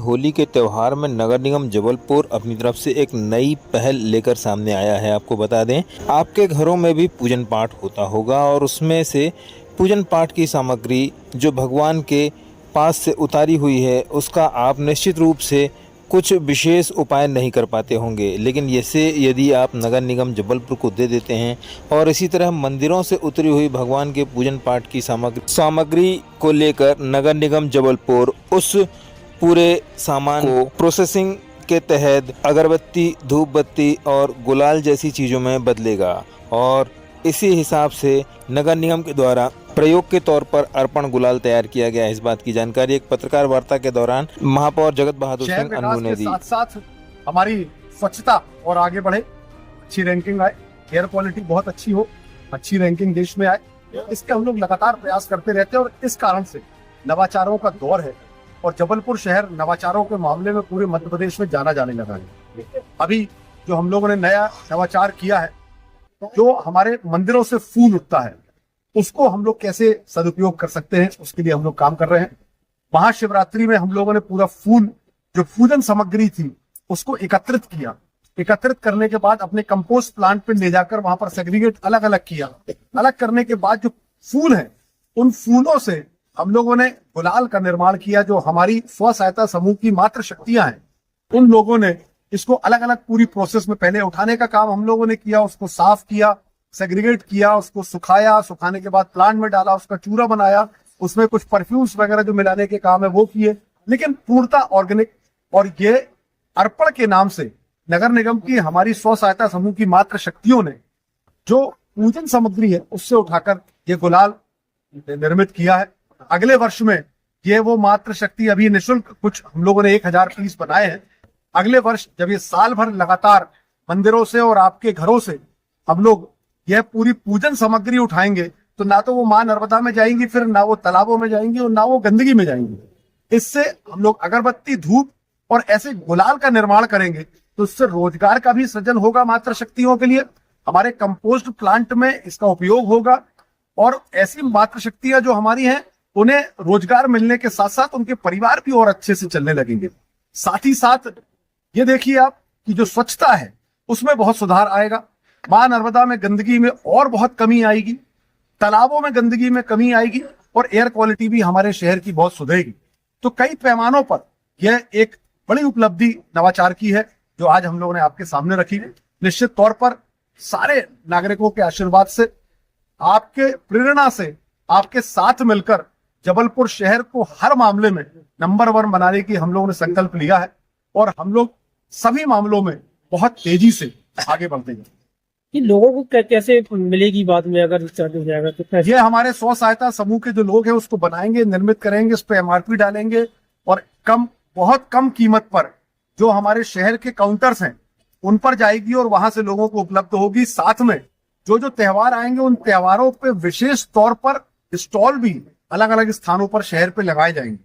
होली के त्यौहार में नगर निगम जबलपुर अपनी तरफ से एक नई पहल लेकर सामने आया है। आपको बता दें, आपके घरों में भी पूजन पाठ होता होगा और उसमें से पूजन पाठ की सामग्री जो भगवान के पास से उतारी हुई है उसका आप निश्चित रूप से कुछ विशेष उपाय नहीं कर पाते होंगे, लेकिन जैसे यदि आप नगर निगम जबलपुर को दे देते हैं और इसी तरह मंदिरों से उतरी हुई भगवान के पूजन पाठ की सामग्री को लेकर नगर निगम जबलपुर उस पूरे सामान को प्रोसेसिंग के तहत अगरबत्ती, धूप बत्ती और गुलाल जैसी चीज़ों में बदलेगा और इसी हिसाब से नगर निगम के द्वारा प्रयोग के तौर पर अर्पण गुलाल तैयार किया गया है। इस बात की जानकारी एक पत्रकार वार्ता के दौरान महापौर जगत बहादुर सिंह अन्नू ने दी। साथ साथ हमारी स्वच्छता और आगे बढ़े, अच्छी रैंकिंग आए, एयर क्वालिटी बहुत अच्छी हो, अच्छी रैंकिंग देश में आए, इसके हम लोग लगातार प्रयास करते रहते हैं और इस कारण से नवाचारों का दौर है और जबलपुर शहर नवाचारों के मामले में पूरे मध्य प्रदेश में जाना जाने लगा है। अभी जो हम लोगों ने नया नवाचार किया है, जो हमारे मंदिरों से फूल उठता है उसको हम लोग कैसे सदुपयोग कर सकते हैं, उसके लिए हम लोग काम कर रहे हैं। महाशिवरात्रि में हम लोगों ने पूरा फूल, जो पूजन सामग्री थी, उसको एकत्रित किया। एकत्रित करने के बाद अपने कंपोस्ट प्लांट पे ले जाकर वहां पर सेग्रीगेट अलग अलग किया। अलग करने के बाद जो फूल है, उन फूलों से हम लोगों ने गुलाल का निर्माण किया। जो हमारी स्व सहायता समूह की मात्र शक्तियां हैं, उन लोगों ने इसको अलग अलग पूरी प्रोसेस में पहले उठाने का काम हम लोगों ने किया, उसको साफ किया, सेग्रीगेट किया, उसको सुखाया, सुखाने के बाद प्लांट में डाला, उसका चूरा बनाया, उसमें कुछ परफ्यूम्स वगैरह जो मिलाने के काम है वो किए, लेकिन पूर्णतः ऑर्गेनिक। और ये अर्पण के नाम से नगर निगम की हमारी स्व सहायता समूह की मात्र शक्तियों ने जो पूजन सामग्री है उससे उठाकर ये गुलाल निर्मित किया है। अगले वर्ष में ये वो मात्र शक्ति अभी निःशुल्क कुछ हम लोगों ने 1000 पीस बनाए हैं। अगले वर्ष जब ये साल भर लगातार मंदिरों से और आपके घरों से हम लोग यह पूरी पूजन सामग्री उठाएंगे, तो ना तो वो मां नर्मदा में जाएंगी, फिर ना वो तालाबों में जाएंगी और ना वो गंदगी में जाएंगी। इससे हम लोग अगरबत्ती, धूप और ऐसे गुलाल का निर्माण करेंगे तो इससे रोजगार का भी सृजन होगा मात्र शक्तियों के लिए। हमारे कंपोस्ट प्लांट में इसका उपयोग होगा और ऐसी मात्र शक्तियां जो हमारी हैं उन्हें रोजगार मिलने के साथ साथ उनके परिवार भी और अच्छे से चलने लगेंगे। साथ ही साथ ये देखिए आप कि जो स्वच्छता है उसमें बहुत सुधार आएगा। मां नर्मदा में गंदगी में और बहुत कमी आएगी, तालाबों में गंदगी में कमी आएगी और एयर क्वालिटी भी हमारे शहर की बहुत सुधरेगी। तो कई पैमानों पर यह एक बड़ी उपलब्धि नवाचार की है जो आज हम लोगों ने आपके सामने रखी है। निश्चित तौर पर सारे नागरिकों के आशीर्वाद से, आपके प्रेरणा से, आपके साथ मिलकर जबलपुर शहर को हर मामले में नंबर 1 बनाने की हम लोगों ने संकल्प लिया है और हम लोग सभी मामलों में बहुत तेजी से आगे बढ़ते हैं। कि लोगों को कैसे मिलेगी बाद में अगर चालू हो जाएगा तो? ये हमारे स्व सहायता समूह के जो लोग हैं उसको बनाएंगे, निर्मित करेंगे, इस पे एमआरपी डालेंगे और बहुत कम कीमत पर जो हमारे शहर के काउंटर्स हैं उन पर जाएगी और वहां से लोगों को उपलब्ध होगी। साथ में जो त्योहार आएंगे उन त्योहारों पे विशेष तौर पर स्टॉल भी अलग अलग स्थानों पर शहर पे लगाए जाएंगे।